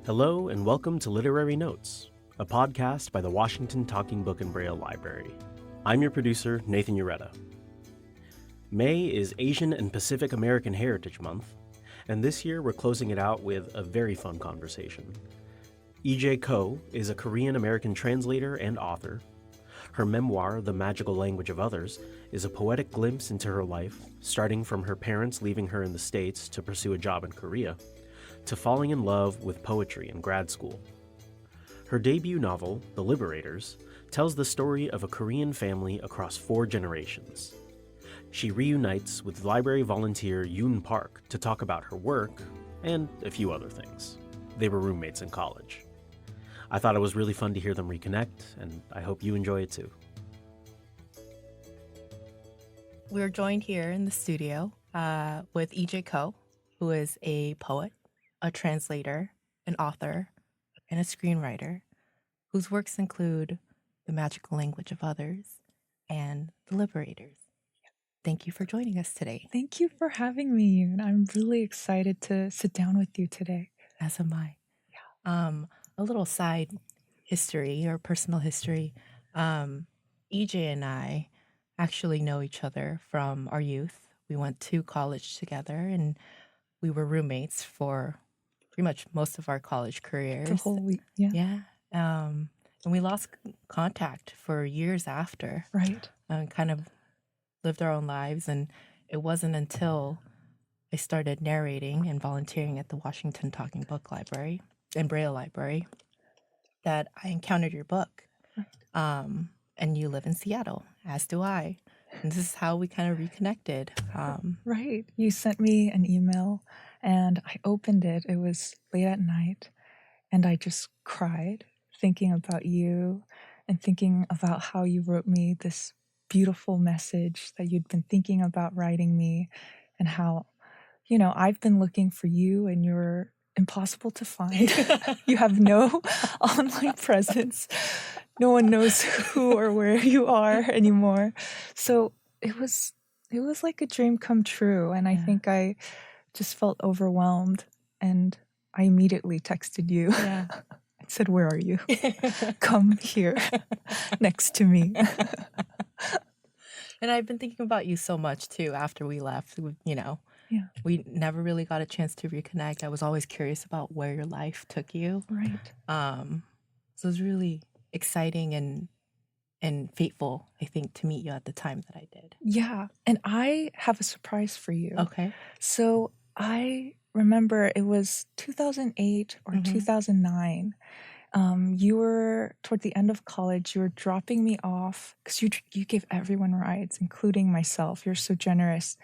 Hello and welcome to Literary Notes, a podcast by the Washington Talking Book and Braille Library. I'm your producer, Nathan Ureta. May is Asian and Pacific American Heritage Month, and this year we're closing it out with a very fun conversation. E.J. Ko is a Korean-American translator and author. Her memoir, The Magical Language of Others, is a poetic glimpse into her life, starting from her parents leaving her in the States to pursue a job in Korea, to falling in love with poetry in grad school. Her debut novel, The Liberators, tells the story of a Korean family across 4 generations. She reunites with library volunteer Yoon Park to talk about her work and a few other things. They were roommates in college. I thought it was really fun to hear them reconnect, and I hope you enjoy it too. We're joined here in the studio with E.J. Ko, who is a poet, a translator, an author, and a screenwriter, whose works include The Magical Language of Others and The Liberators. Thank you for joining us today. Thank you for having me, and I'm really excited to sit down with you today. As am I. Yeah. A little side history or personal history. EJ and I actually know each other from our youth. We went to college together, and we were roommates for pretty much most of our college careers. The whole week, yeah. Yeah. And we lost contact for years after. Right. And kind of lived our own lives. And it wasn't until I started narrating and volunteering at the Washington Talking Book Library and Braille Library that I encountered your book. Right. And you live in Seattle, as do I. And this is how we kind of reconnected. Right. You sent me an email, and I opened it. It was late at night, and I just cried thinking about you and thinking about how you wrote me this beautiful message that you'd been thinking about writing me, and how, I've been looking for you and you're impossible to find. You have no online presence. No one knows who or where you are anymore. So it was like a dream come true. And I think I just felt overwhelmed, and I immediately texted you. Yeah. I said, "Where are you? Come here next to me." And I've been thinking about you so much too after we left. Yeah. We never really got a chance to reconnect. I was always curious about where your life took you. Right. So it was really exciting and fateful, I think, to meet you at the time that I did. Yeah. And I have a surprise for you. Okay. So I remember it was 2008 or 2009. You were toward the end of college. You were dropping me off because you gave everyone rides, including myself. You're so generous.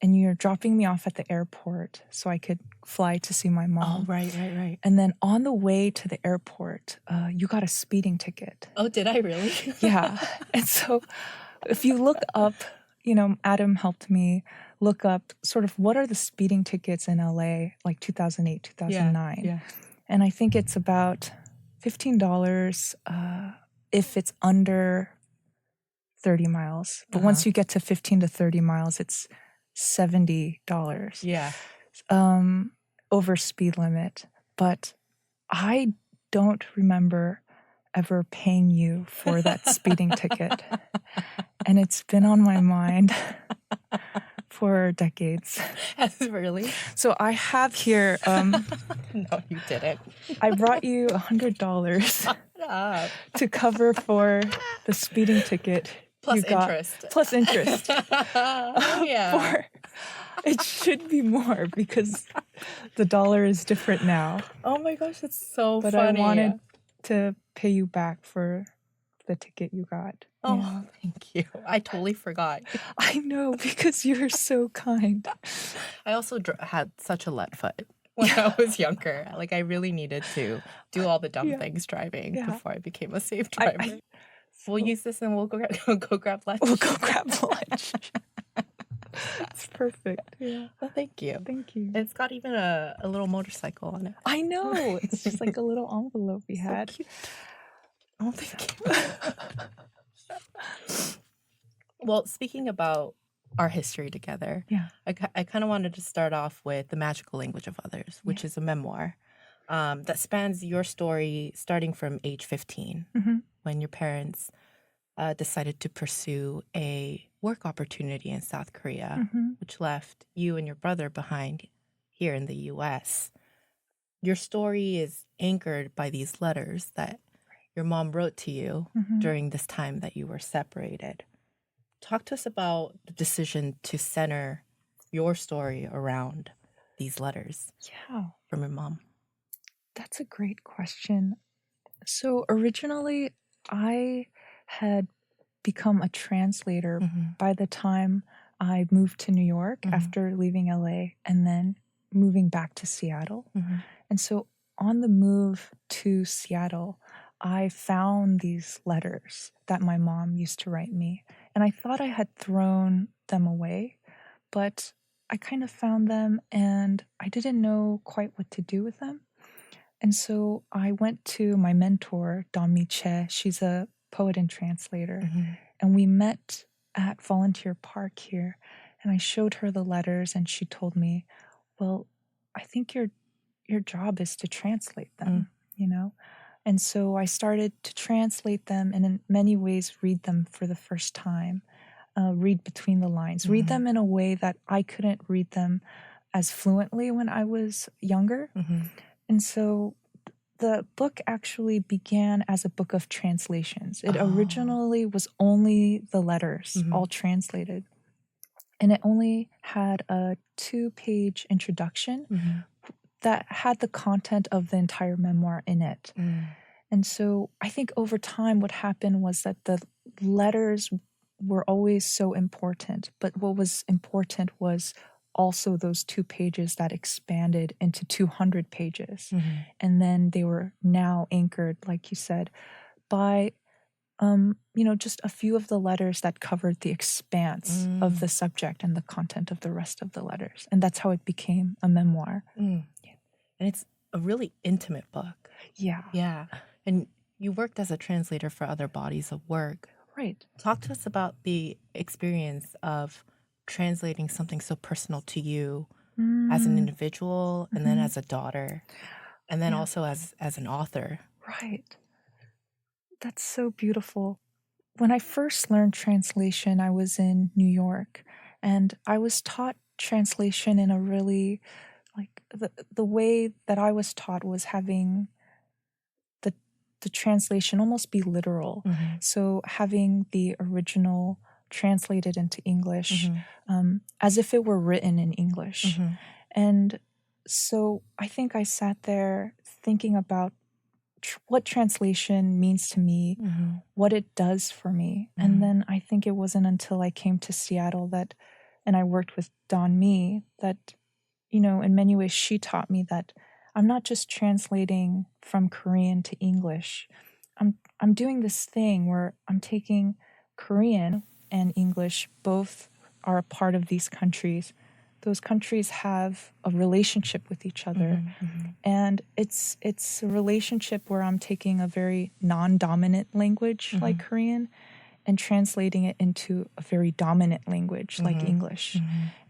And you're dropping me off at the airport so I could fly to see my mom. Oh, right. And then on the way to the airport, you got a speeding ticket. Oh, did I really? Yeah. And so if you look up, Adam helped me look up sort of what are the speeding tickets in LA, like 2008, 2009. Yeah. And I think it's about $15 if it's under 30 miles. But once you get to 15 to 30 miles, it's $70. Yeah. Over speed limit. But I don't remember ever paying you for that speeding ticket. And it's been on my mind for decades. Really? So I have here... No, you didn't. I brought you $100 to cover for the speeding ticket. Plus interest. Plus interest. Yeah. It should be more because the dollar is different now. Oh my gosh, that's so but funny. I wanted to pay you back for the ticket you got. Oh, Yeah. thank you. I totally forgot. I know, because you're so kind. I also had such a left foot when I was younger. Like, I really needed to do all the dumb things driving before I became a safe driver. We'll use this and we'll go grab lunch. We'll go grab lunch. It's perfect. Yeah. Well, thank you. Thank you. It's got even a little motorcycle on it. I know. It's just like a little envelope we had. So cute. Oh, thank you. Well, speaking about our history together, I kind of wanted to start off with The Magical Language of Others, which is a memoir. that spans your story starting from age 15 when your parents decided to pursue a work opportunity in South Korea, which left you and your brother behind here in the U.S. Your story is anchored by these letters that your mom wrote to you during this time that you were separated. Talk to us about the decision to center your story around these letters from your mom. That's a great question. So originally, I had become a translator by the time I moved to New York after leaving LA and then moving back to Seattle. And so on the move to Seattle, I found these letters that my mom used to write me. And I thought I had thrown them away, but I kind of found them and I didn't know quite what to do with them. And so I went to my mentor, Don Che. She's a poet and translator. And we met at Volunteer Park here. And I showed her the letters and she told me, well, I think your job is to translate them, you know? And so I started to translate them and in many ways read them for the first time, read between the lines, read them in a way that I couldn't read them as fluently when I was younger. And so the book actually began as a book of translations. It originally was only the letters, all translated. And it only had a 2-page introduction that had the content of the entire memoir in it. And so I think over time what happened was that the letters were always so important, but what was important was also those 2 pages that expanded into 200 pages. And then they were now anchored, like you said, by just a few of the letters that covered the expanse of the subject and the content of the rest of the letters. And that's how it became a memoir. And it's a really intimate book. Yeah. And you worked as a translator for other bodies of work. Right. Talk to us about the experience of translating something so personal to you as an individual and then as a daughter and then also as an author. Right. That's so beautiful. When I first learned translation, I was in New York and I was taught translation in a really, the way that I was taught was having the translation almost be literal. So having the original translated into English as if it were written in English. And so I think I sat there thinking about what translation means to me, what it does for me. And then I think it wasn't until I came to Seattle and I worked with Don Me that, in many ways she taught me that I'm not just translating from Korean to English. I'm doing this thing where I'm taking Korean and English, both are a part of these countries. Those countries have a relationship with each other. And it's a relationship where I'm taking a very non-dominant language like Korean and translating it into a very dominant language like English.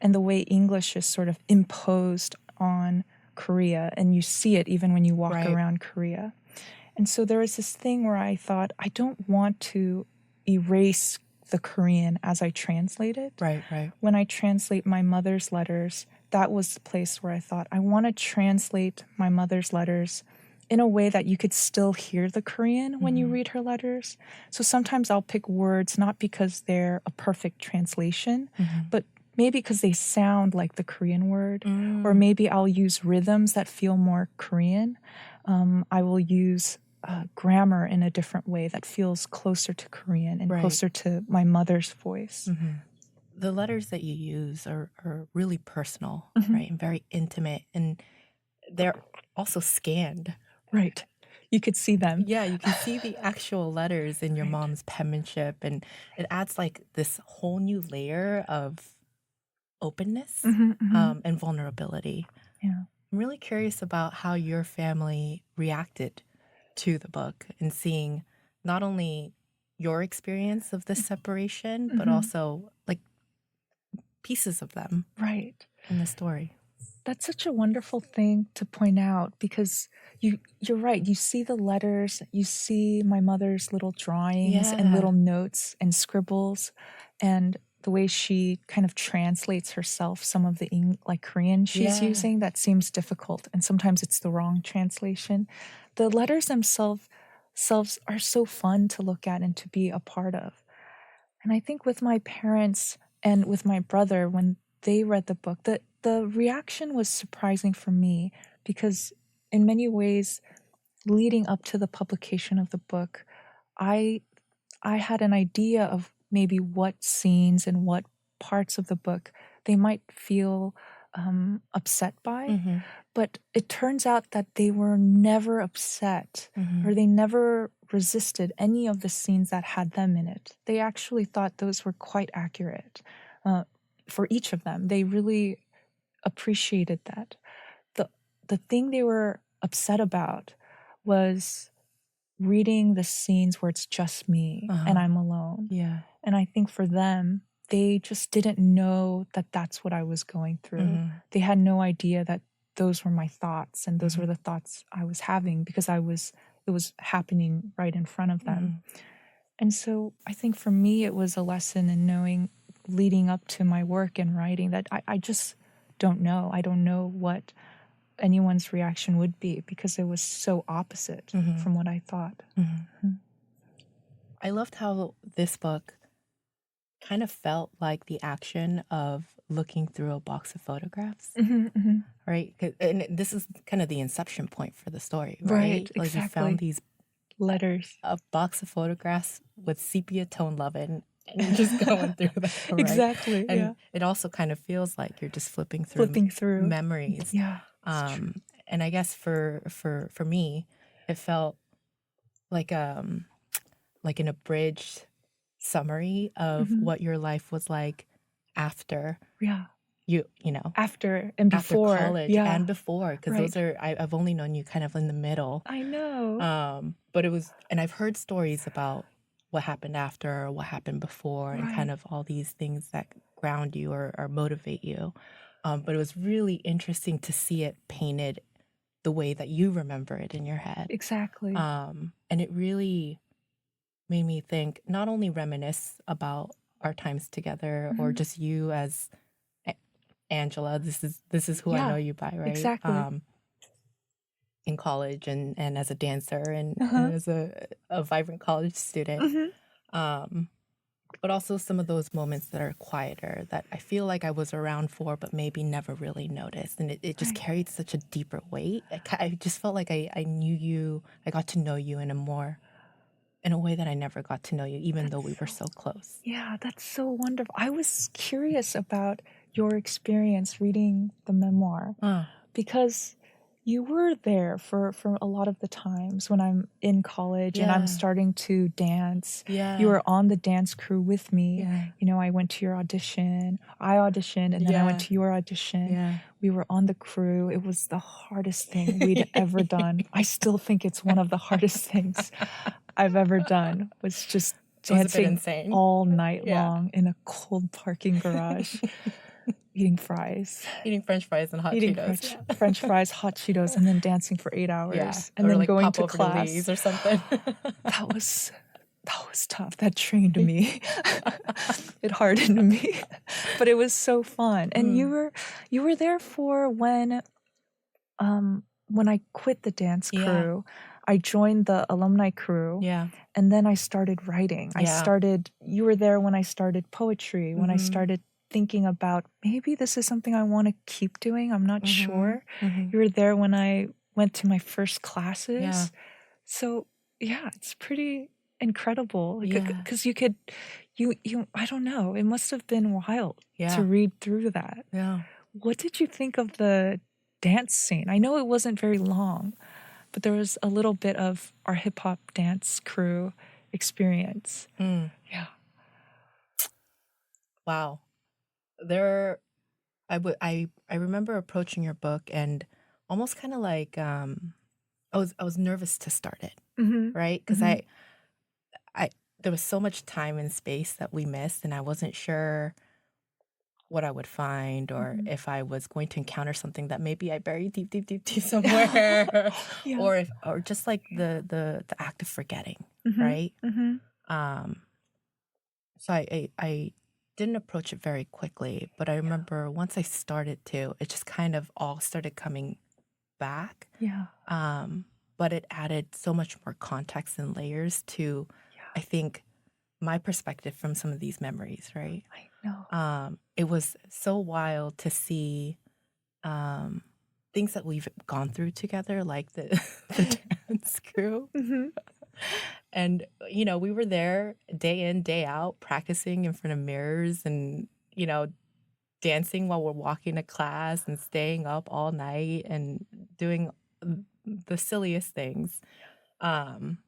And the way English is sort of imposed on Korea, and you see it even when you walk around Korea. And so there was this thing where I thought, I don't want to erase the Korean as I translate it. Right. When I translate my mother's letters, that was the place where I thought, I want to translate my mother's letters in a way that you could still hear the Korean when you read her letters. So sometimes I'll pick words not because they're a perfect translation, but maybe because they sound like the Korean word, or maybe I'll use rhythms that feel more Korean. I will use grammar in a different way that feels closer to Korean and closer to my mother's voice. The letters that you use are really personal, right, and very intimate, and they're also scanned. Right. You could see them. Yeah, you can see the actual letters in your mom's penmanship, and it adds this whole new layer of openness and vulnerability. Yeah. I'm really curious about how your family reacted to the book and seeing not only your experience of this separation, but also pieces of them in the story. That's such a wonderful thing to point out because you're right. You see the letters, you see my mother's little drawings and Yeah. little notes and scribbles, and the way she kind of translates herself, some of the like Korean she's Yeah. using that seems difficult, and sometimes it's the wrong translation. The letters themselves are so fun to look at and to be a part of. And I think with my parents and with my brother, when they read the book, the reaction was surprising for me because in many ways, leading up to the publication of the book, I I had an idea of maybe what scenes and what parts of the book they might feel upset by. Mm-hmm. But it turns out that they were never upset Mm-hmm. or they never resisted any of the scenes that had them in it. They actually thought those were quite accurate for each of them. They really appreciated that. The thing they were upset about was reading the scenes where it's just me and I'm alone. Yeah. And I think for them, they just didn't know that that's what I was going through. Mm-hmm. They had no idea that those were my thoughts and those Mm-hmm. were the thoughts I was having because it was happening right in front of them. Mm-hmm. And so I think for me, it was a lesson in knowing leading up to my work and writing that I just don't know. I don't know what anyone's reaction would be because it was so opposite Mm-hmm. from what I thought. Mm-hmm. I loved how this book kind of felt like the action of looking through a box of photographs, right? And this is kind of the inception point for the story, right? Like exactly. you found these letters, a box of photographs with sepia tone loving, and you're just going through them, right? Exactly. And yeah. it also kind of feels like you're just flipping through memories. Yeah. And I guess for me, it felt like an abridged summary of what your life was like after you know after and before after college and before, because those are I've only known you kind of in the middle. I know. But it was, and I've heard stories about what happened after or what happened before and kind of all these things that ground you or motivate you. But it was really interesting to see it painted the way that you remember it in your head. Exactly. And it really made me think, not only reminisce about our times together or just you as Angela, this is who I know you by, right? Exactly. In college and as a dancer and as a vibrant college student. But also some of those moments that are quieter that I feel like I was around for, but maybe never really noticed. And it just carried such a deeper weight. I just felt like I knew you, I got to know you in a way that I never got to know you, even though we were so close. Yeah, that's so wonderful. I was curious about your experience reading the memoir because you were there for a lot of the times when I'm in college and I'm starting to dance. Yeah. You were on the dance crew with me. Yeah. You know, I went to your audition. I auditioned and then I went to your audition. Yeah. We were on the crew. It was the hardest thing we'd ever done. I still think it's one of the hardest things I've ever done, was just dancing all night long in a cold parking garage. Eating fries. Eating French fries and hot Cheetos. French fries, hot Cheetos, and then dancing for 8 hours. Yeah. And or then like going pop to over class. To Lee's or something. That was tough. That trained me. It hardened me. But it was so fun. And you were there for when I quit the dance crew. I joined the alumni crew. Yeah. And then I started writing. You were there when I started poetry, when I started thinking about maybe this is something I want to keep doing. I'm not sure. You were there when I went to my first classes. Yeah. So yeah, it's pretty incredible. Because you I don't know. It must have been wild to read through that. Yeah. What did you think of the dance scene? I know it wasn't very long, but there was a little bit of our hip hop dance crew experience. Yeah. Wow. I remember approaching your book and almost kind of like I was nervous to start it, right? Because I there was so much time and space that we missed, and I wasn't sure what I would find, or Mhm. if I was going to encounter something that maybe I buried deep somewhere, Yeah. or just like the act of forgetting, Mhm. right? Mhm. Um, so I didn't approach it very quickly, but I remember once I started to, it just kind of all started coming back. Yeah. Um, but it added so much more context and layers to, I Yeah. think, my perspective from some of these memories, right? I know. It was so wild to see um, things that we've gone through together, like the, the dance crew. Mhm. And, we were there day in, day out, practicing in front of mirrors and, dancing while we're walking to class and staying up all night and doing the silliest things. Um,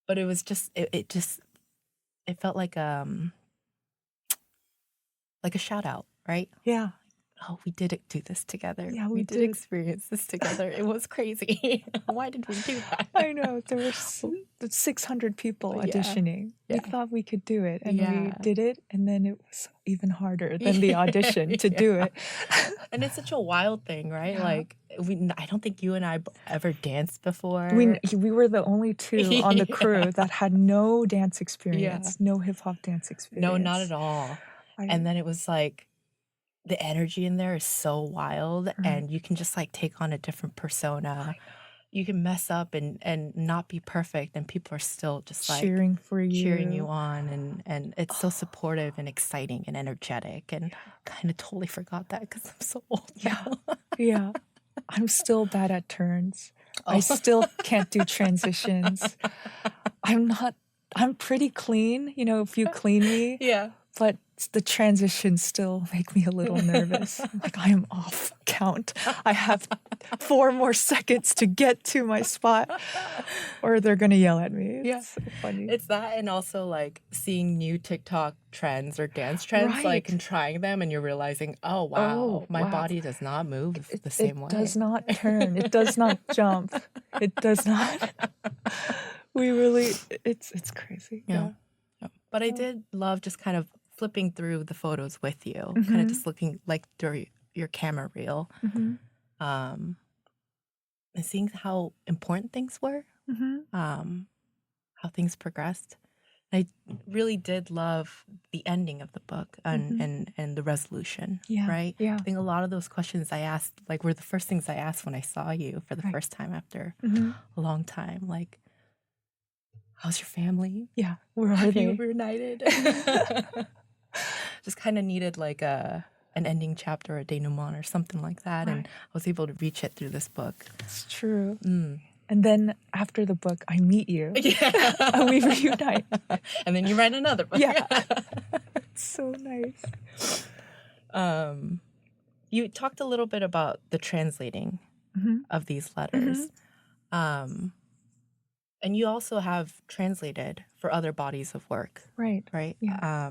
but it was just, it felt like a shout out, right? Yeah. Oh, we did do this together. Yeah, We we did did. experience this together. It was crazy. Why did we do that? I know. There were 600 people Yeah, auditioning. We yeah, thought we could do it, and we yeah. did it, and then it was even harder than the audition to do Yeah. it. And it's such a wild thing, right? Yeah. Like I don't think you and I ever danced We before. we were the only two on the crew that had no dance Yeah. experience, no hip hop dance No, not at experience. all. I And then it was like the energy in there is so wild, Right. and you can just like take on a different persona. I know. You can mess up and not be perfect, and people are still just like Cheering for cheering you. you on, and it's so supportive and exciting and energetic, and Yeah. kind of totally forgot that because I'm so old Yeah. now. Yeah. I'm still bad at turns. I Oh. still can't do transitions. I'm pretty clean, if you clean me, Yeah. but the transitions still make me a little nervous. I'm like, I am off count. I have 4 more seconds to get to my spot, or they're going to yell at me. Yeah. It's so funny. It's that, and also like seeing new TikTok trends or dance trends, like, Right. and trying them, and you're realizing, oh wow, Oh, my wow. body does not move the It same way. does not turn. It does not jump. It does not. We really, it's crazy. Yeah. Yeah. But I Yeah. did love just kind of flipping through the photos with you, kind of Mhm. just looking like through your camera reel, Mhm. um, and seeing how important things were, Mhm. how things progressed. I really did love the ending of the book and Mhm. and the resolution, Yeah. right? Yeah. I think a lot of those questions I asked, like, were the first things I asked when I saw you for the Right. first time after Mhm. a long time. Like, how's your family? Yeah. Where are Have you they? reunited? Just kind of needed like an ending chapter, a denouement, or something like that, and Right. I was able to reach it through this book. It's true. Mm. And then after the book, I meet you. Yeah, And we reunite. and then you write another book. Yeah. It's so nice. You talked a little bit about the translating Mhm. of these letters. And you also have translated for other bodies of work, Right. right? Yeah.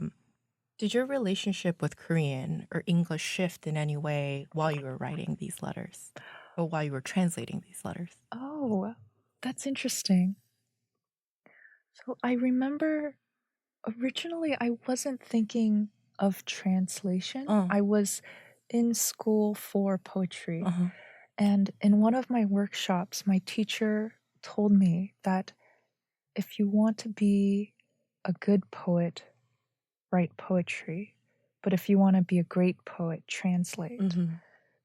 Did your relationship with Korean or English shift in any way while you were writing these letters or while you were translating these letters? Oh, that's interesting. So I remember originally I wasn't thinking of translation. Oh, I was in school for poetry. uh-huh. And in one of my workshops, my teacher told me that if you want to be a good poet, write poetry. But if you want to be a great poet, translate. Mm-hmm.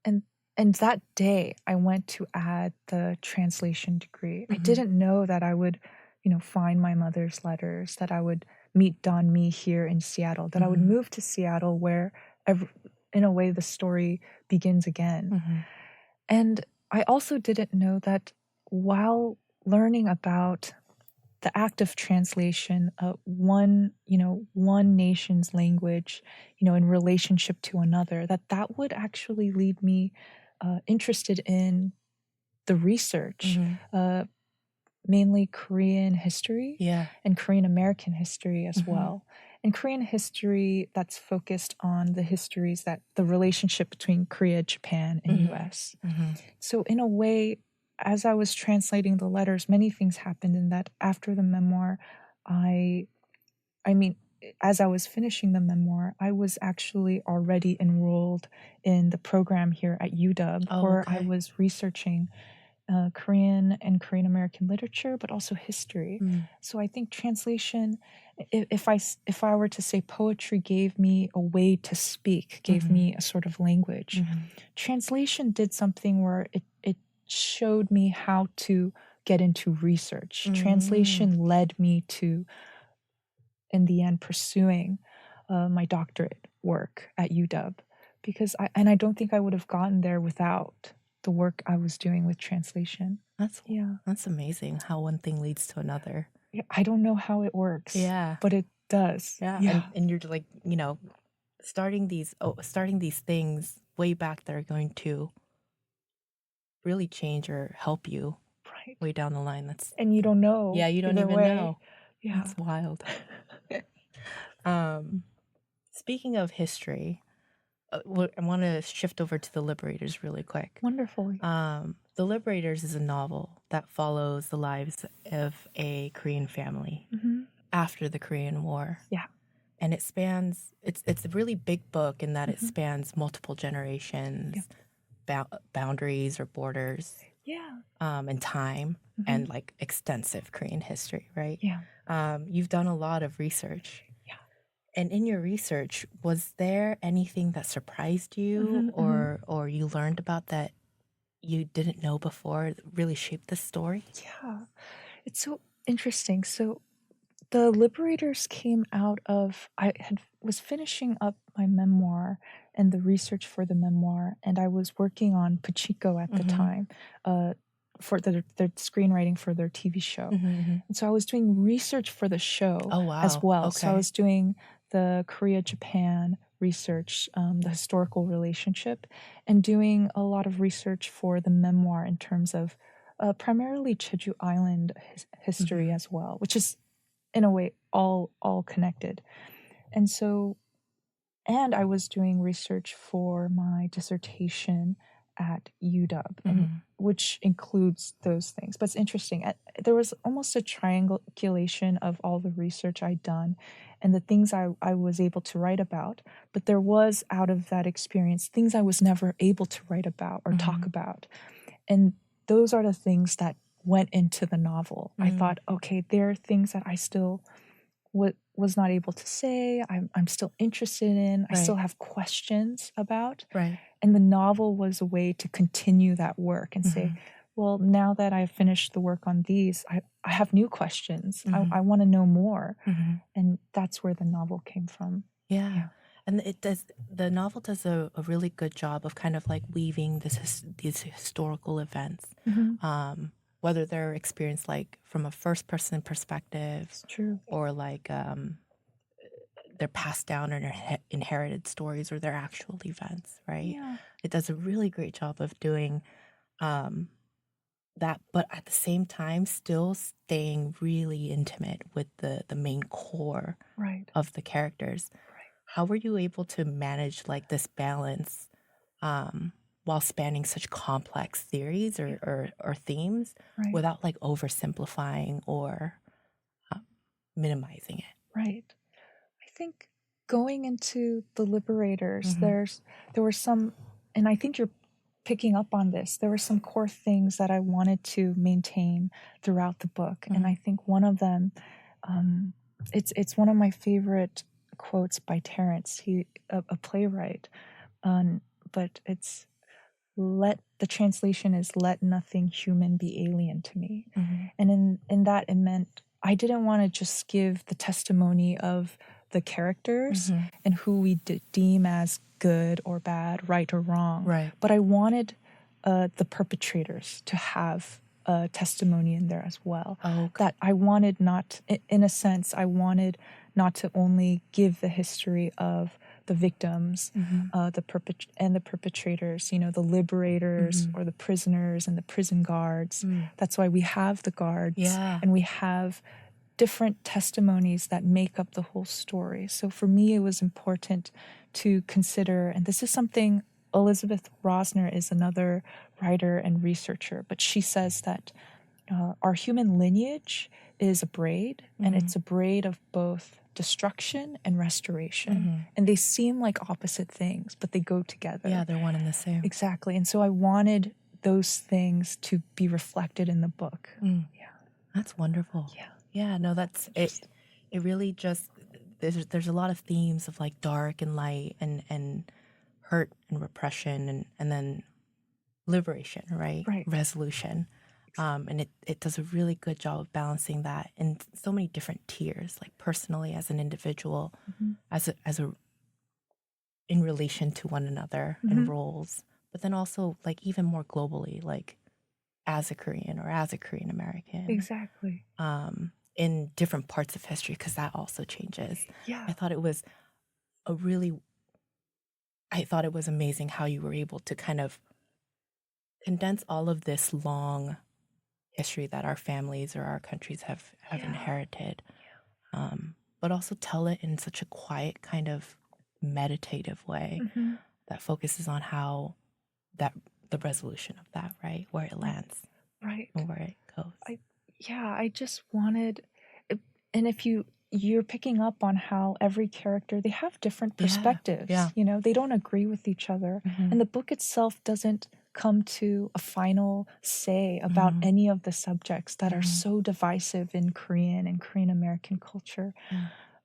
And and that day I went to add the translation degree. I didn't know that I would, find my mother's letters, that I would meet Don Me here in Seattle, that I would move to Seattle where in a way the story begins again. And I also didn't know that while learning about the act of translation, one nation's language, in relationship to another, that would actually lead me interested in the research, mainly Korean history Yeah. and Korean American history as well. And Korean history that's focused on the relationship between Korea, Japan, and US. So in a way, as I was translating the letters, many things happened in that after the memoir, I mean, as I was finishing the memoir, I was actually already enrolled in the program here at UW, Oh, where I okay. was researching Korean and Korean American literature, but also history. Mm. So I think translation, if I were to say poetry gave me a way to speak, gave me a sort of language, translation did something where it showed me how to get into research. Translation led me to, in the end, pursuing my doctorate work at UW, because I don't think I would have gotten there without the work I was doing with translation. That's amazing how one thing leads to another. Yeah, I don't know how it works. Yeah. But it does. Yeah. And you're like, starting these things way back that are going to really change or help you Right. way down the line. And you don't know. Yeah, you don't either even way. know. Yeah. That's wild. Speaking of history, I want to shift over to The Liberators really quick. Wonderful. The Liberators is a novel that follows the lives of a Korean family after the Korean War. Yeah. And it spans, it's a really big book in that it spans multiple generations, boundaries or borders. Yeah. And time and like extensive Korean history, right? Yeah. You've done a lot of research. Yeah. And in your research, was there anything that surprised you or you learned about that you didn't know before that really shaped the story? Yeah. It's so interesting. So the Liberators came out of, was finishing up my memoir and the research for the memoir, and I was working on Pachinko at the time, for their screenwriting for their TV show. And so I was doing research for the show as well. Okay. So I was doing the Korea-Japan research, the historical relationship, and doing a lot of research for the memoir in terms of primarily Jeju Island history as well, which is in a way all connected. And so, and I was doing research for my dissertation at UW, and which includes those things. But it's interesting. There was almost a triangulation of all the research I'd done and the things I was able to write about. But there was, out of that experience, things I was never able to write about or talk about. And those are the things that went into the novel. I thought, okay, there are things that I still was not able to say, I'm still interested in, I still have questions about. Right. And the novel was a way to continue that work and say, well, now that I've finished the work on these, I have new questions. I want to know more. And that's where the novel came from. Yeah. And the novel does a really good job of kind of like weaving these historical events, whether they're experienced like from a first person perspective, It's true. or like they're passed down or inherited stories, or they're actual events, right? Yeah. It does a really great job of doing that, but at the same time still staying really intimate with the main core of the characters. How were you able to manage like this balance while spanning such complex theories or themes without like oversimplifying or minimizing it? Right. I think going into the Liberators, there were some, and I think you're picking up on this, there were some core things that I wanted to maintain throughout the book. And I think one of them, it's one of my favorite quotes by Terence, he a playwright, but it's the translation is "let nothing human be alien to me," and in that it meant I didn't want to just give the testimony of the characters and who we deem as good or bad, right or wrong, but I wanted the perpetrators to have a testimony in there as well. That I wanted not, in a sense, I wanted not to only give the history of the victims, the perpetrators, the liberators or the prisoners and the prison guards. That's why we have the guards, and we have different testimonies that make up the whole story. So for me, it was important to consider, and this is something Elizabeth Rosner is another writer and researcher, but she says that our human lineage is a braid, and it's a braid of both destruction and restoration. Mm-hmm. And they seem like opposite things, but they go together. Yeah, they're one and the same. Exactly. And so I wanted those things to be reflected in the book. Mm. Yeah. That's wonderful. Yeah. Yeah, no, that's it. It really just, there's a lot of themes of like dark and light and hurt and repression and then liberation, right? Right. Resolution. And it does a really good job of balancing that in so many different tiers, like personally as an individual, as a in relation to one another and roles, but then also like even more globally, like as a Korean or as a Korean American. Exactly. In different parts of history, because that also changes. Yeah. I thought it was amazing how you were able to kind of condense all of this long history that our families or our countries have inherited, but also tell it in such a quiet, kind of meditative way that focuses on how the resolution of that, right, where it lands, right, and where it goes. I just wanted, and if you're picking up on how every character, they have different perspectives. Yeah. You know, they don't agree with each other, and the book itself doesn't come to a final say about any of the subjects that are so divisive in Korean and Korean American culture.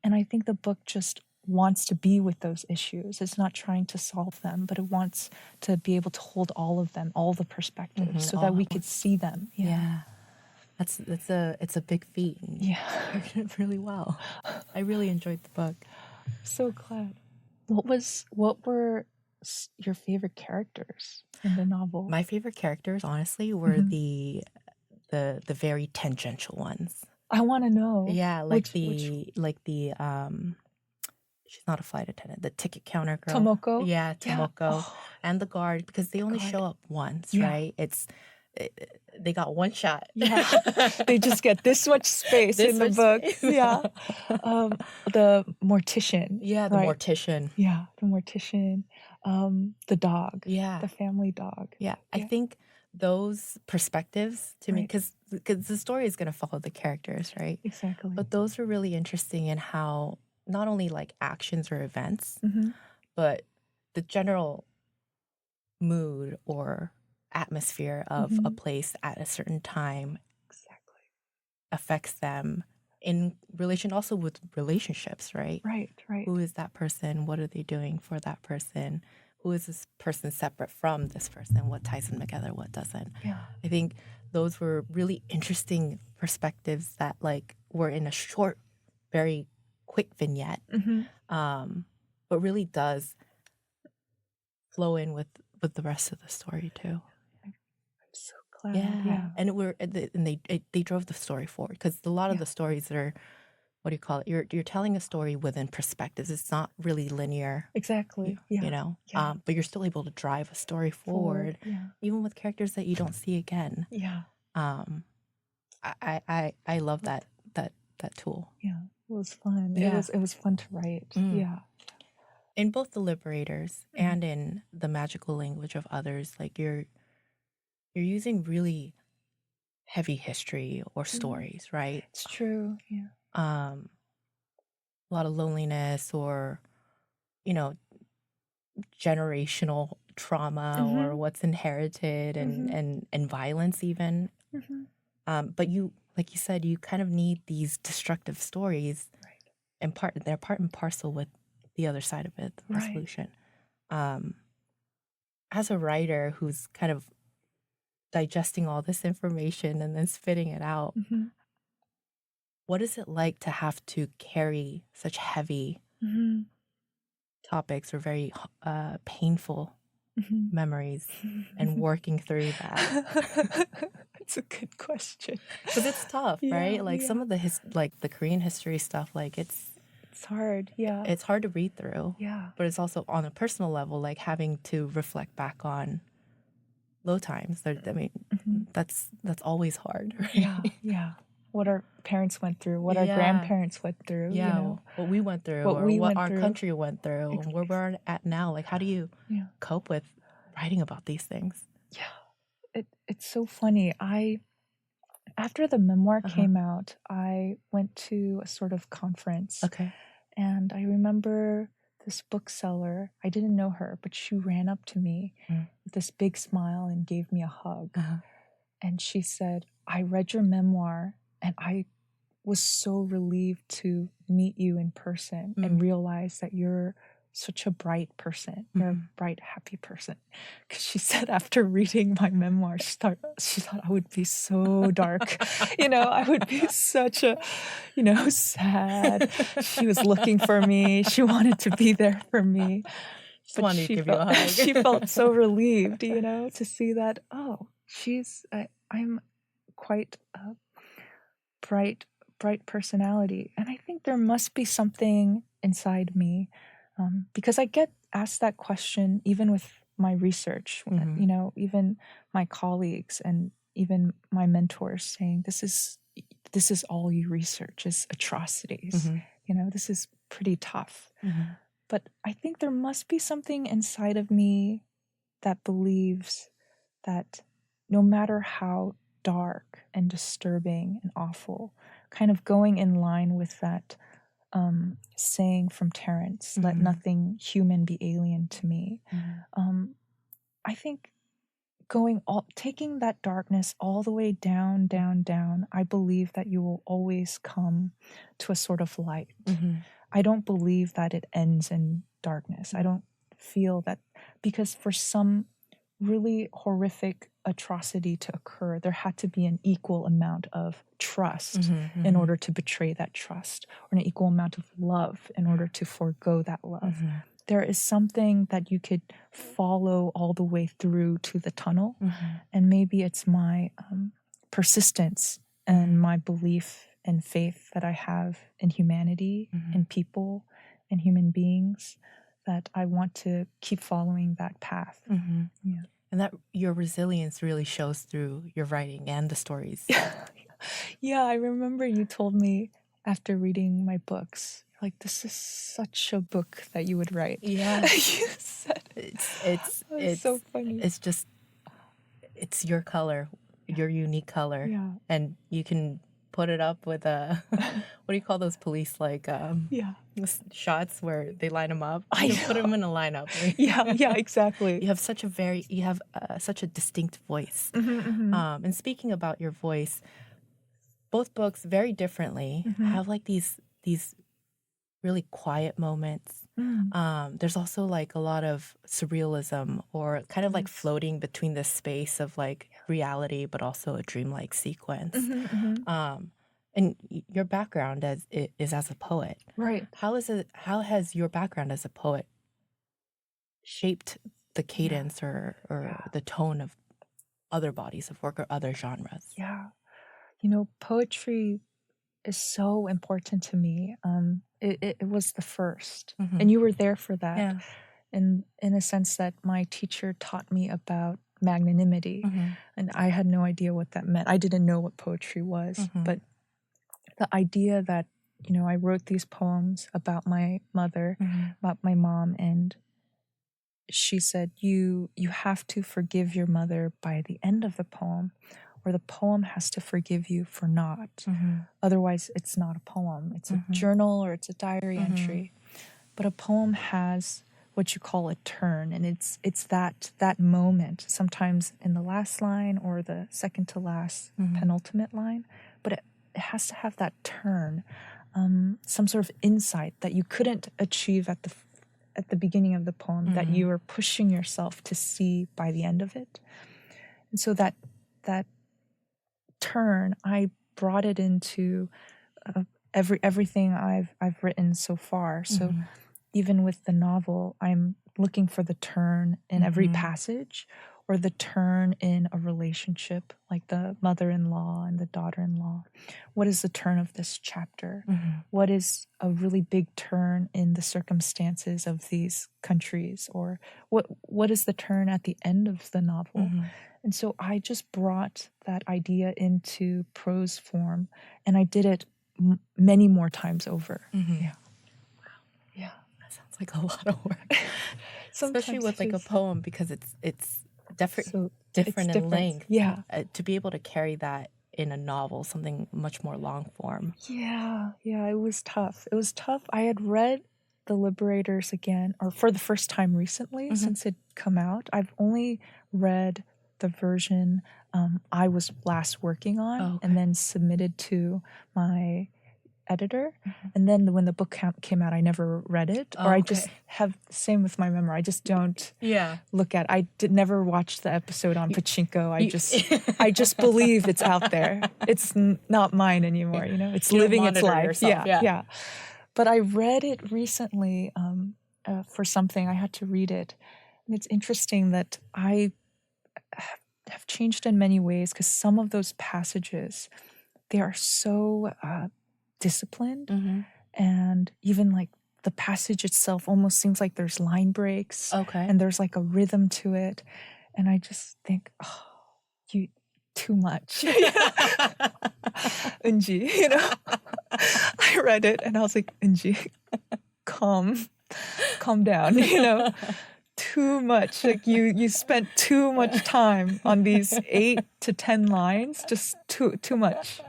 And I think the book just wants to be with those issues. It's not trying to solve them, but it wants to be able to hold all of them, all the perspectives, so that we could see them. Yeah. It's a big feat. Yeah. You did it really well. I really enjoyed the book. So glad. What were your favorite characters in the novel? My favorite characters, honestly, were the very tangential ones. I want to know. Yeah, like she's not a flight attendant, the ticket counter girl. Tomoko? Yeah, Tomoko. Yeah. Oh, and the guard, because they only show up once, Yeah. right? They got one shot. Yeah. They just get this much space in the book. Yeah. The mortician. Yeah, the mortician. Yeah, the mortician. The dog. Yeah. The family dog. Yeah. I think those perspectives to me, because the story is going to follow the characters, right? Exactly. But those were really interesting in how not only like actions or events, but the general mood or atmosphere of a place at a certain time affects them in relation also with relationships, right? Right. Who is that person? What are they doing for that person? Who is this person separate from this person? What ties them together? What doesn't? Yeah. I think those were really interesting perspectives that like were in a short, very quick vignette, but really does flow in with the rest of the story too. I'm so glad. Yeah. And they drove the story forward, because a lot of the stories are, what do you call it? You're telling a story within perspectives. It's not really linear. Exactly. Yeah. You know, but you're still able to drive a story forward, even with characters that you don't see again. Yeah. I love that tool. Yeah, it was fun. Yeah. It was fun to write. Yeah. In both the Liberators and in the magical language of others, like you're using really heavy history or stories, right? It's true. Yeah. A lot of loneliness, or generational trauma, or what's inherited, and violence even. But you, like you said, you kind of need these destructive stories, and they're part and parcel with the other side of it, the resolution. As a writer who's kind of digesting all this information and then spitting it out, what is it like to have to carry such heavy topics or very painful memories and working through that? It's a good question. Because it's tough, right? Like some of the Korean history stuff, like it's hard. Yeah. It's hard to read through. Yeah. But it's also on a personal level, like having to reflect back on low times. I mean, that's always hard, right? Yeah. Yeah. What our parents went through, what our grandparents went through. Yeah. What we went through, what our country went through, and where we're at now. Like, how do you cope with writing about these things? Yeah. It's so funny. after the memoir Uh-huh. came out, I went to a sort of conference. Okay. And I remember this bookseller, I didn't know her, but she ran up to me with this big smile and gave me a hug. Uh-huh. And she said, I read your memoir and I was so relieved to meet you in person and realize that you're such a bright person. You're a bright, happy person. Because she said after reading my memoir, she thought I would be so dark. I would be such a, sad. She was looking for me. She wanted to be there for me. Just wanted to give you a hug. She felt so relieved, to see that, I'm quite a bright personality. And I think there must be something inside me, because I get asked that question even with my research, even my colleagues and even my mentors saying, this is all you research is atrocities. This is pretty tough. But I think there must be something inside of me that believes that no matter how dark and disturbing and awful, kind of going in line with that saying from Terence, let nothing human be alien to me. I think taking that darkness all the way down, down, down, I believe that you will always come to a sort of light. I don't believe that it ends in darkness. I don't feel that, because for some really horrific atrocity to occur, there had to be an equal amount of trust in order to betray that trust, or an equal amount of love in order to forego that love. There is something that you could follow all the way through to the tunnel, and maybe it's my persistence and my belief and faith that I have in humanity, in people, and human beings, that I want to keep following that path. Yeah. And that your resilience really shows through your writing and the stories. Yeah, I remember you told me after reading my books, like, this is such a book that you would write. Yeah. You said It's so funny. It's your color, your unique color. Yeah. And you can put it up with what do you call those police, shots where they line them up? You can put them in a lineup. Yeah, exactly. You have such a distinct voice. And speaking about your voice, both books very differently have like these really quiet moments. There's also like a lot of surrealism, or kind of like floating between this space of like reality, but also a dreamlike sequence. And your background is as a poet. Right. How has your background as a poet shaped the cadence or the tone of other bodies of work or other genres? Yeah. Poetry is so important to me. It was the first, and you were there for that. Yeah. In a sense that my teacher taught me about magnanimity, and I had no idea what that meant. I didn't know what poetry was, but the idea that, I wrote these poems about my mother, about my mom, and she said, you have to forgive your mother by the end of the poem, or the poem has to forgive you for not. Otherwise, it's not a poem. It's a journal, or it's a diary entry. But a poem has what you call a turn, and it's that moment, sometimes in the last line or the second to last penultimate line, but it has to have that turn, some sort of insight that you couldn't achieve at the beginning of the poem, that you are pushing yourself to see by the end of it. And so that turn, I brought it into everything I've written so far. So even with the novel, I'm looking for the turn in every passage, or the turn in a relationship, like the mother-in-law and the daughter-in-law. What is the turn of this chapter? What is a really big turn in the circumstances of these countries? Or what is the turn at the end of the novel? And so I just brought that idea into prose form, and I did it many more times over. Yeah. Yeah, that sounds like a lot of work. Especially with like a poem, because it's different in length. Yeah. To be able to carry that in a novel, something much more long form? Yeah, it was tough. It was tough. I had read The Liberators again, or for the first time recently since it'd come out. I've only read the version I was last working on and then submitted to my editor. And then when the book came out, I never read it. Or I just have, same with my memoir, I just don't look at it. I never watched the episode on Pachinko. I just believe it's out there. It's not mine anymore, it's living its life. Yourself, yeah. But I read it recently for something. I had to read it. And it's interesting that I have changed in many ways because some of those passages, they are so disciplined, and even like the passage itself almost seems like there's line breaks, and there's like a rhythm to it, and I just think, oh, you too much. Unji, I read it and I was like, Unji, calm down, too much. Like you spent too much time on these 8 to 10 lines, just too much.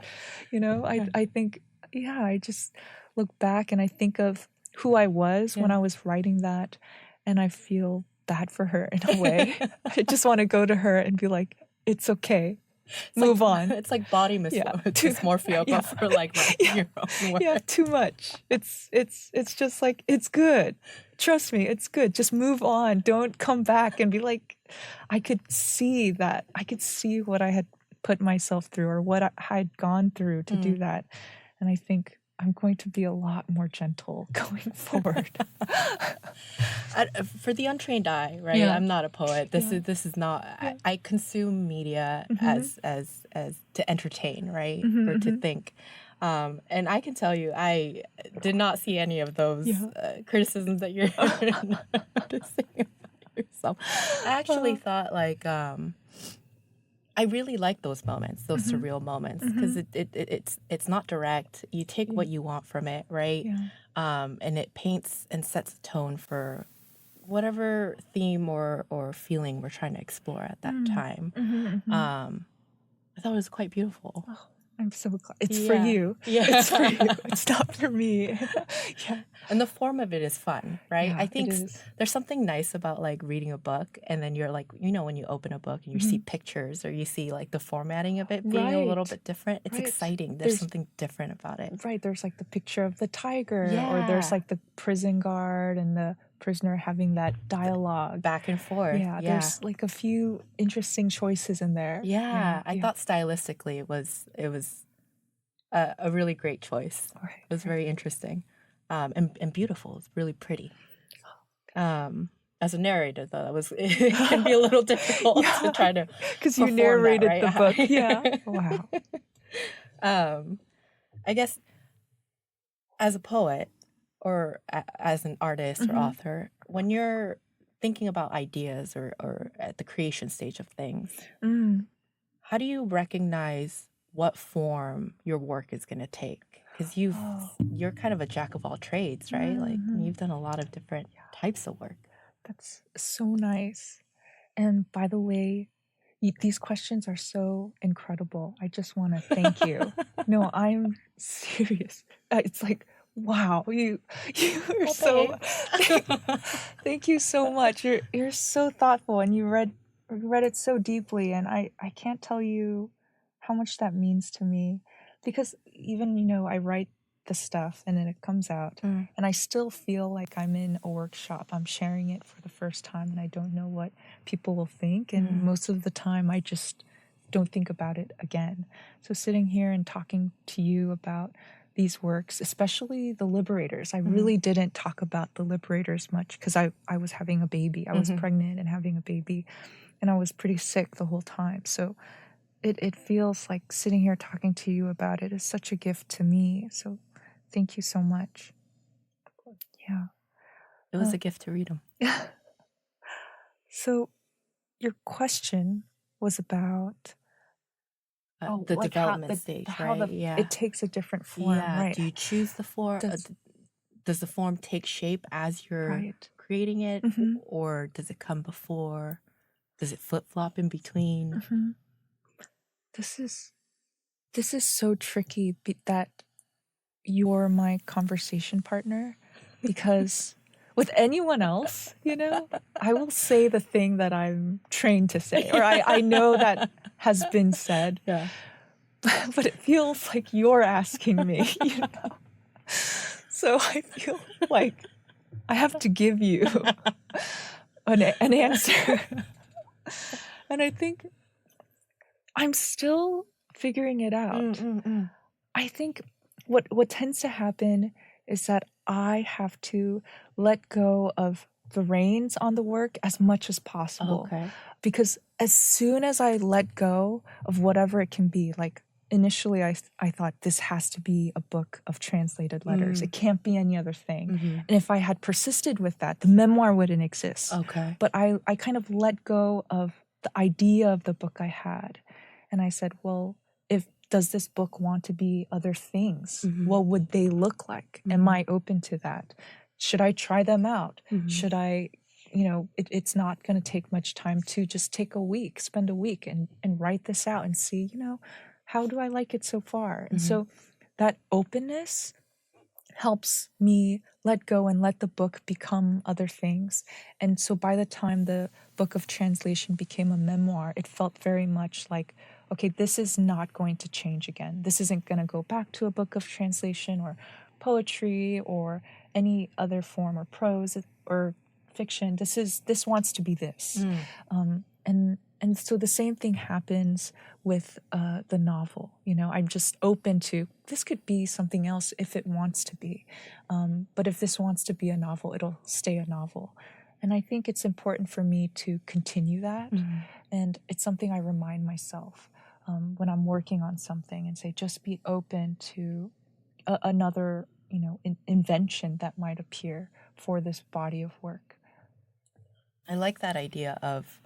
I think, I just look back and I think of who I was when I was writing that, and I feel bad for her in a way. I just want to go to her and be like, it's okay. Move on. It's like body dysmorphia, but for like your own work. Yeah, too much. It's just like, it's good. Trust me, it's good. Just move on. Don't come back and be like, I could see that. I could see what I had put myself through or what I had gone through to do that. And I think I'm going to be a lot more gentle going forward. For the untrained eye, right? I'm not a poet. This is not. I consume media as to entertain, right, or to think. And I can tell you, I did not see any of those criticisms that you're noticing about yourself. I actually thought like. I really like those moments, those surreal moments, because it's not direct. You take what you want from it, right? And it paints and sets a tone for whatever theme or feeling we're trying to explore at that time. I thought it was quite beautiful. Oh, I'm so glad. It's for you. It's for you. It's not for me. And the form of it is fun, right? I think it is. There's something nice about like reading a book and then you're like, when you open a book and you see pictures or you see like the formatting of it being a little bit different, it's exciting. There's something different about it. Right. There's like the picture of the tiger or there's like the prison guard and the prisoner having that dialogue. Back and forth. There's like a few interesting choices in there. I thought stylistically it was a really great choice. It was very interesting. And beautiful. It's really pretty. As a narrator, though, it can be a little difficult to try to because you narrated the book. Wow. I guess as a poet or as an artist or author, when you're thinking about ideas or at the creation stage of things, how do you recognize what form your work is going to take? Because you're kind of a jack of all trades, right? Like you've done a lot of different types of work. That's so nice. And by the way, these questions are so incredible. I just want to thank you. No, I'm serious. It's like, wow, you are so. Thank you so much. You're so thoughtful, and you read it so deeply, and I can't tell you how much that means to me. Because even, I write the stuff and then it comes out and I still feel like I'm in a workshop. I'm sharing it for the first time and I don't know what people will think. And most of the time I just don't think about it again. So sitting here and talking to you about these works, especially The Liberators, I really didn't talk about The Liberators much because I was having a baby. I was pregnant and having a baby and I was pretty sick the whole time. So it feels like sitting here talking to you about it is such a gift to me. So thank you so much. Yeah. It was a gift to read them. So your question was about the development stage, right? It takes a different form, right? Do you choose the form? Does the form take shape as you're creating it? Or does it come before? Does it flip-flop in between? This is This is so tricky that you're my conversation partner, because with anyone else, I will say the thing that I'm trained to say, or I know that has been said. Yeah. But it feels like you're asking me, So I feel like I have to give you an answer. And I think I'm still figuring it out. I think what tends to happen is that I have to let go of the reins on the work as much as possible. Okay. Because as soon as I let go of whatever it can be, like initially I thought this has to be a book of translated letters. It can't be any other thing. And if I had persisted with that, the memoir wouldn't exist. Okay. But I kind of let go of the idea of the book I had. And I said, well, does this book want to be other things? What would they look like? Am I open to that? Should I try them out? Should I, it's not going to take much time to just spend a week and write this out and see, how do I like it so far? And so that openness helps me let go and let the book become other things. And so by the time the book of translation became a memoir, it felt very much like, okay, this is not going to change again. This isn't going to go back to a book of translation or poetry or any other form or prose or fiction. This wants to be this. And so the same thing happens with the novel. I'm just open to, this could be something else if it wants to be. But if this wants to be a novel, it'll stay a novel. And I think it's important for me to continue that. And it's something I remind myself when I'm working on something, and say, just be open to another, invention that might appear for this body of work. I like that idea of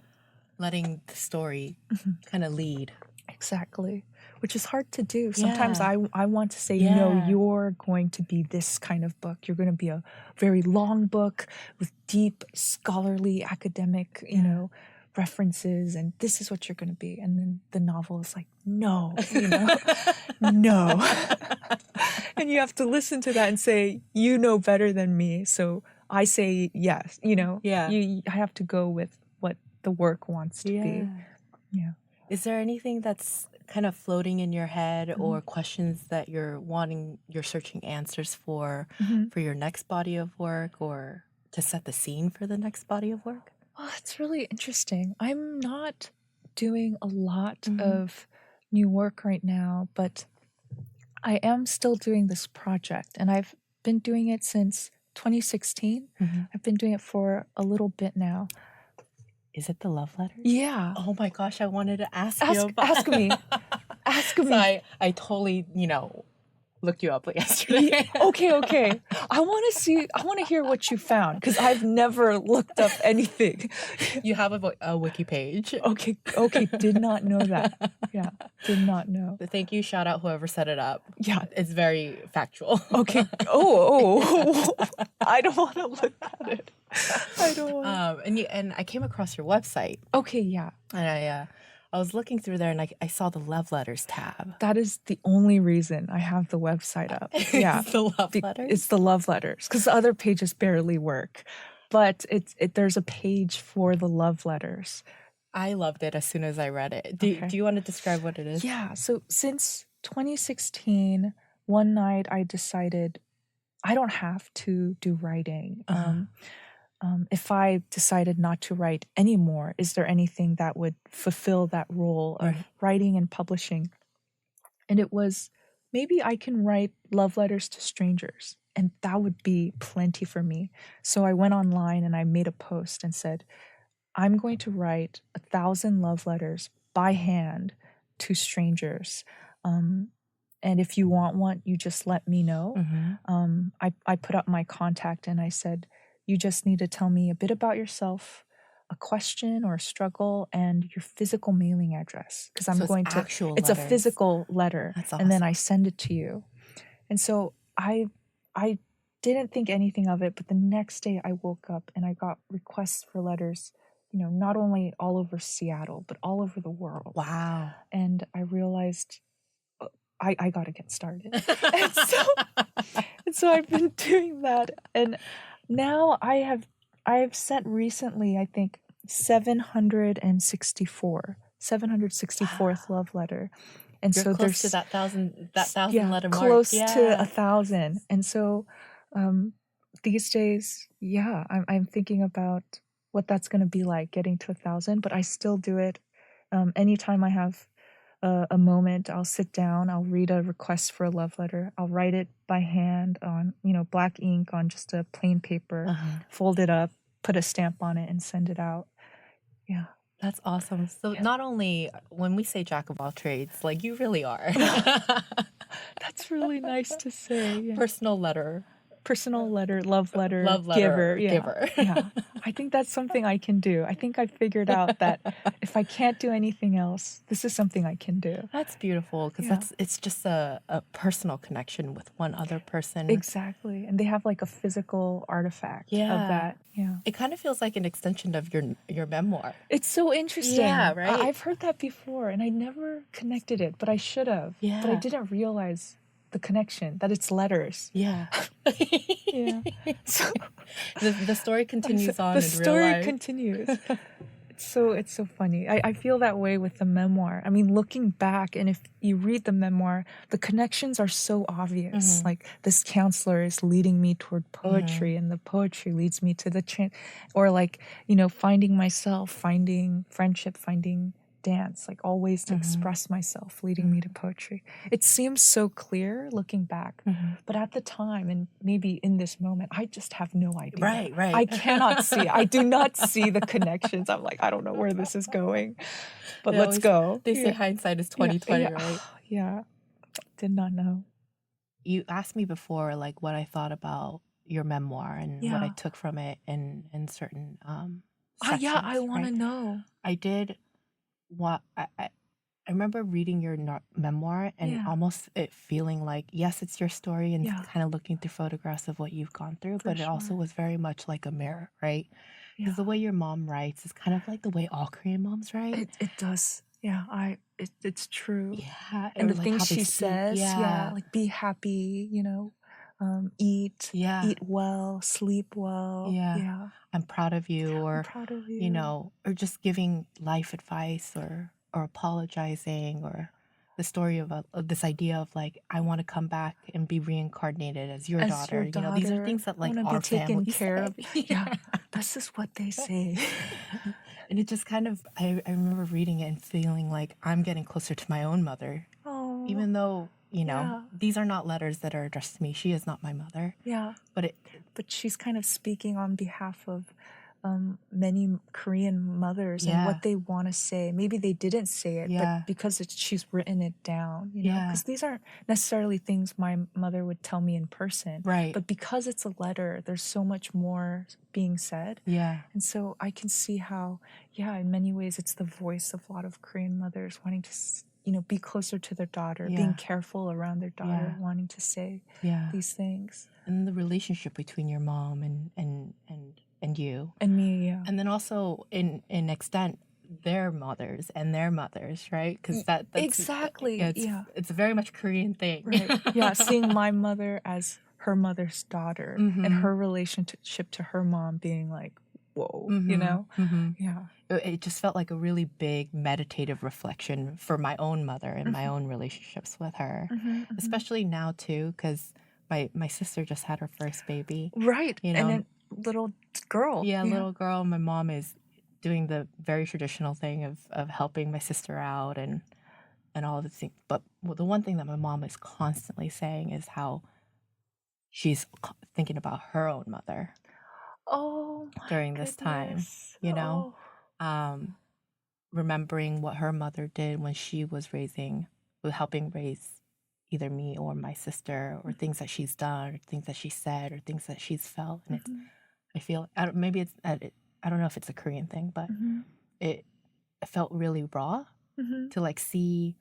letting the story kind of lead. Exactly. Which is hard to do. Sometimes Yeah. I want to say, Yeah. no, you're going to be this kind of book. You're going to be a very long book with deep, scholarly, academic, references, and this is what you're going to be. And then the novel is like, no, no. And you have to listen to that and say, you know better than me. So I say yes, Yeah. I have to go with what the work wants to be. Yeah. Is there anything that's kind of floating in your head or questions that you're searching answers for your next body of work, or to set the scene for the next body of work? Oh, it's really interesting. I'm not doing a lot of new work right now, but I am still doing this project, and I've been doing it since 2016. I've been doing it for a little bit now. Is it the love letters? Yeah. Oh my gosh, I wanted to ask you about Ask me. Ask me. So I totally, looked you up yesterday. Okay. I want to hear what you found, because I've never looked up anything. You have a wiki page. Okay. Did not know that. Yeah, did not know. But thank you. Shout out whoever set it up. Yeah. It's very factual. Okay. Oh. I don't want to look at it. I don't want. And I came across your website. Okay, yeah. And I was looking through there, and I saw the love letters tab. That is the only reason I have the website up. Yeah. It's the love letters? It's the love letters, because the other pages barely work. But there's a page for the love letters. I loved it as soon as I read it. Do you want to describe what it is? Yeah. So since 2016, one night I decided I don't have to do writing. If I decided not to write anymore, is there anything that would fulfill that role of writing and publishing? And it was, maybe I can write love letters to strangers, and that would be plenty for me. So I went online and I made a post and said, I'm going to write 1,000 love letters by hand to strangers. And if you want one, you just let me know. I put up my contact and I said, you just need to tell me a bit about yourself, a question or a struggle, and your physical mailing address. Because it's a physical letter. That's awesome. And then I send it to you. And so I didn't think anything of it, but the next day I woke up and I got requests for letters, not only all over Seattle, but all over the world. Wow. And I realized I got to get started. And so I've been doing that. And now I've sent recently, I think, 764th love letter. And You're so close to there's that thousand letter mark. close to Yeah. 1,000. And so these days, I'm thinking about what that's going to be like getting to 1,000, but I still do it. Anytime I have a moment, I'll sit down, I'll read a request for a love letter, I'll write it by hand on, black ink on just a plain paper, fold it up, put a stamp on it, and send it out. Yeah. That's awesome. So not only when we say jack of all trades, like you really are. That's really nice to say. Yeah. Personal letter, love letter, giver. Yeah. I think that's something I can do. I think I figured out that if I can't do anything else, this is something I can do. That's beautiful because it's just a personal connection with one other person. Exactly. And they have like a physical artifact of that. Yeah. It kind of feels like an extension of your memoir. It's so interesting. Yeah, right? I've heard that before and I never connected it, but I should have. Yeah. But I didn't realize the connection, that it's letters. Yeah. Yeah. So the story continues on the in real story life. continues. It's so funny. I feel that way with the memoir. I mean, looking back, and if you read the memoir, the connections are so obvious. Like this counselor is leading me toward poetry, and the poetry leads me to the or like, finding myself, finding friendship, finding dance, like all ways to express myself, leading me to poetry. It seems so clear looking back, but at the time, and maybe in this moment, I just have no idea. Right. I cannot see. I do not see the connections. I'm like, I don't know where this is going, but let's go. They say hindsight is 20/20, right? Yeah. Did not know. You asked me before, like, what I thought about your memoir and what I took from it in certain sections. I want to know. I did. I remember reading your memoir and almost it feeling like, yes, it's your story and kind of looking through photographs of what you've gone through, but it also was very much like a mirror, right? Because the way your mom writes is kind of like the way all Korean moms write. It does. Yeah, it's true. Yeah. And the like things how they she speak. says, like be happy, eat well, sleep well. Yeah. I'm proud of you, or I'm proud of you. or just giving life advice or apologizing, or the story of this idea of like, I want to come back and be reincarnated as your daughter. These are things that like our family care of. Yeah, this is what they say. And it just kind of, I remember reading it and feeling like I'm getting closer to my own mother. Oh, even though these are not letters that are addressed to me. She is not my mother. Yeah, but she's kind of speaking on behalf of many Korean mothers and what they want to say. Maybe they didn't say it, but because she's written it down, because these aren't necessarily things my mother would tell me in person. Right. But because it's a letter, there's so much more being said. Yeah. And so I can see how, in many ways, it's the voice of a lot of Korean mothers wanting to be closer to their daughter, being careful around their daughter, wanting to say these things. And the relationship between your mom and you. And me, And then also in extent, their mothers and their mothers, right? Because that's exactly. It's a very much Korean thing. Right. Yeah, seeing my mother as her mother's daughter and her relationship to her mom being like, whoa, Yeah. It just felt like a really big meditative reflection for my own mother and my own relationships with her, especially now too, because my sister just had her first baby. Right. And a little girl. Yeah, little girl. My mom is doing the very traditional thing of helping my sister out and all of the things. But the one thing that my mom is constantly saying is how she's thinking about her own mother. Oh, during this time, remembering what her mother did when she was helping raise either me or my sister, or things that she's done, or things that she said, or things that she's felt. And I feel, I don't know if it's a Korean thing, but it felt really raw to like see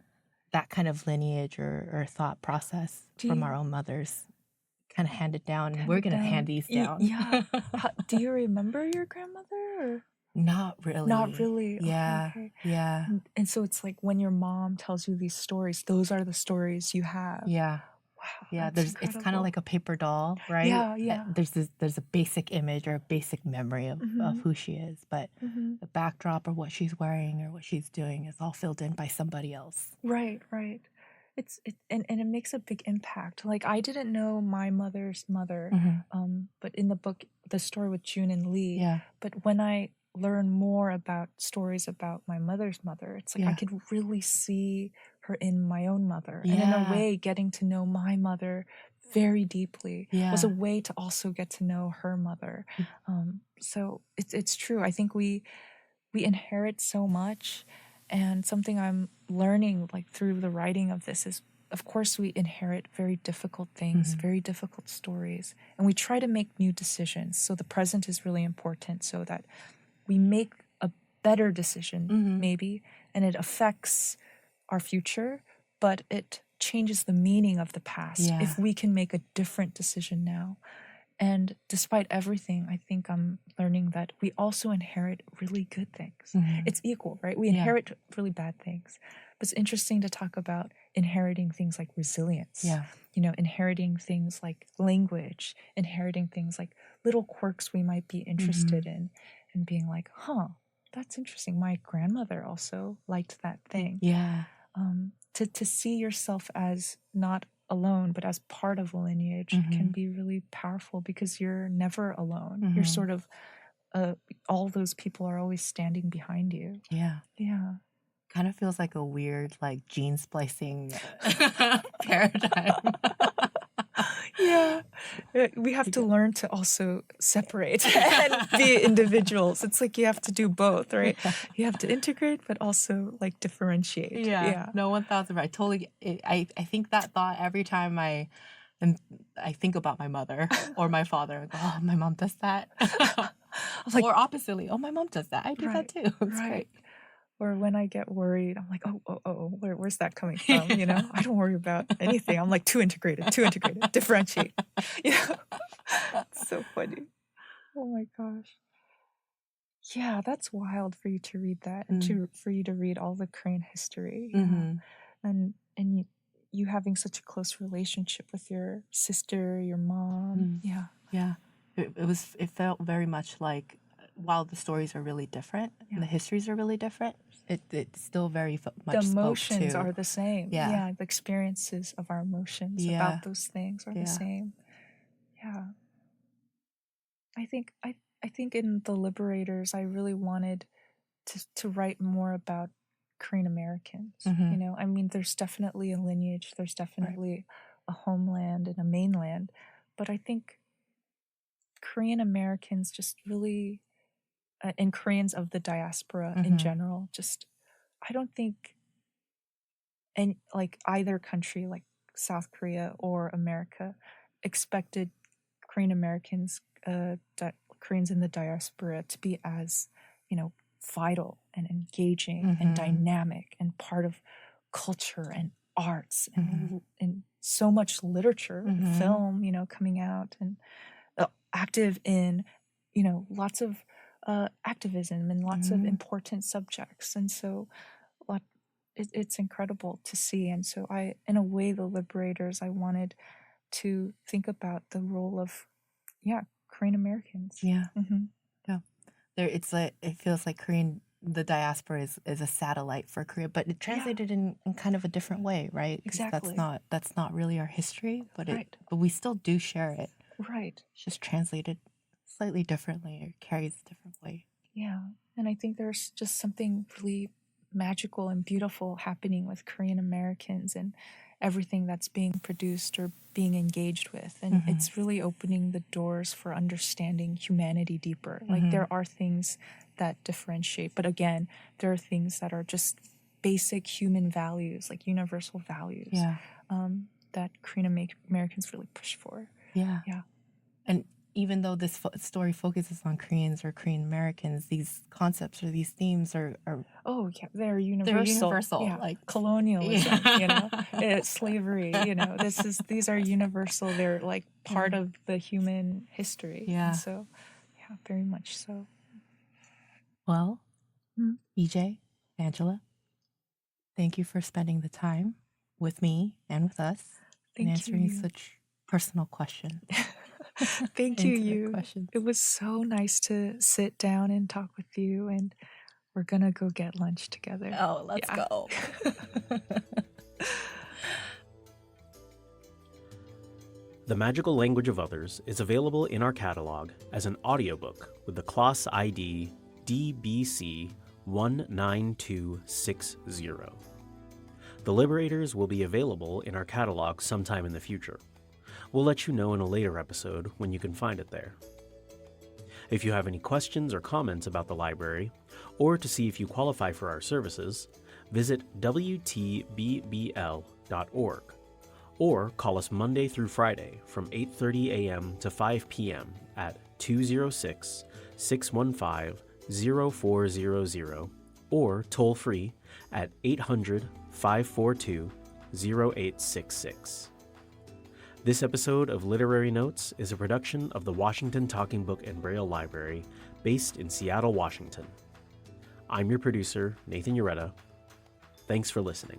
that kind of lineage or thought process from our own mothers kind of handed down. And we're going to hand these down. Yeah. Do you remember your grandmother? Or? Not really. Not really. Yeah. Okay. Yeah. And so it's like when your mom tells you these stories, those are the stories you have. Yeah. Wow. Yeah, That's it's kind of incredible. like a paper doll, right? Yeah, yeah. There's a basic image or a basic memory of Mhm. who she is, but Mhm. the backdrop or what she's wearing or what she's doing is all filled in by somebody else. Right, right. And it makes a big impact. Like I didn't know my mother's mother, but in the book, the story with June and Lee. Yeah. But when I learn more about stories about my mother's mother, it's like I Yeah. could really see her in my own mother. And in Yeah. a way, getting to know my mother very deeply was a Yeah. way to also get to know her mother. So it's true. I think we inherit so much, and something I'm learning like through the writing of this is, of course, we inherit very difficult things, very difficult stories, and we try to make new decisions. So the present is really important so that we make a better decision, maybe, and it affects our future, but it changes the meaning of the past if we can make a different decision now. And despite everything, I think I'm learning that we also inherit really good things. It's equal, right? We inherit really bad things. But it's interesting to talk about inheriting things like resilience. Yeah. You know, inheriting things like language, inheriting things like little quirks we might be interested in, and being like, huh, that's interesting. My grandmother also liked that thing. Yeah. To see yourself as not alone, but as part of a lineage can be really powerful because you're never alone. You're sort of, all those people are always standing behind you. Yeah. Yeah. Kind of feels like a weird, like, gene splicing paradigm. Yeah. We have to learn to also separate and be individuals. It's like you have to do both, right? You have to integrate, but also like differentiate. Yeah. No, 1,000. I totally. I think that thought every time I think about my mother or my father. I go, oh, my mom does that. Like, or oppositely, oh, my mom does that. I do that too. It's great. Or when I get worried, I'm like, where's that coming from? You know, I don't worry about anything. I'm like too integrated, differentiate. Yeah. It's so funny. Oh my gosh. Yeah, that's wild for you to read that and for you to read all the Korean history. Yeah. And you having such a close relationship with your sister, your mom. Yeah. Yeah. It felt very much like, while the stories are really different and the histories are really different, it still very much the spoke emotions to. are the same. Yeah. The experiences of our emotions about those things are the same. Yeah. I think in the Liberators, I really wanted to write more about Korean Americans. You know, I mean, there's definitely a lineage, there's definitely a homeland and a mainland, but I think Korean Americans just really, and Koreans of the diaspora in general, just, I don't think, and like either country, like South Korea or America, expected Korean Americans, Koreans in the diaspora, to be as, you know, vital and engaging and dynamic and part of culture and arts and so much literature, film, you know, coming out, and active in, you know, lots of activism and lots of important subjects. And so it's incredible to see. And so in a way, the Liberators, I wanted to think about the role of, Korean Americans. Yeah. Yeah. It feels like the diaspora is a satellite for Korea, but it translated in kind of a different way, right? Exactly. That's not really our history, but but we still do share it. Right. It's just translated slightly differently or carries a different way. Yeah. And I think there's just something really magical and beautiful happening with Korean Americans and everything that's being produced or being engaged with. And it's really opening the doors for understanding humanity deeper. Like there are things that differentiate, but again, there are things that are just basic human values, like universal values, that Korean Americans really push for. Yeah. Yeah. And even though this story focuses on Koreans or Korean Americans, these concepts or these themes are they're universal. They're universal, yeah. like colonialism, you know, slavery, you know. These are universal. They're like part of the human history. Yeah. And so, very much so. Well, Mm, EJ, Angela, thank you for spending the time with me and with us and Thank answering you. such personal questions, Thank you, intimate you. questions. It was so nice to sit down and talk with you, and we're gonna go get lunch together. Oh, let's Yeah. go. The Magical Language of Others is available in our catalog as an audiobook with the class ID DBC 19260. The Liberators will be available in our catalog sometime in the future. We'll let you know in a later episode when you can find it there. If you have any questions or comments about the library, or to see if you qualify for our services, visit WTBBL.org, or call us Monday through Friday from 8:30 a.m. to 5 p.m. at 206-615-0400, or toll free at 800-542-0866. This episode of Literary Notes is a production of the Washington Talking Book and Braille Library, based in Seattle, Washington. I'm your producer, Nathan Ureta. Thanks for listening.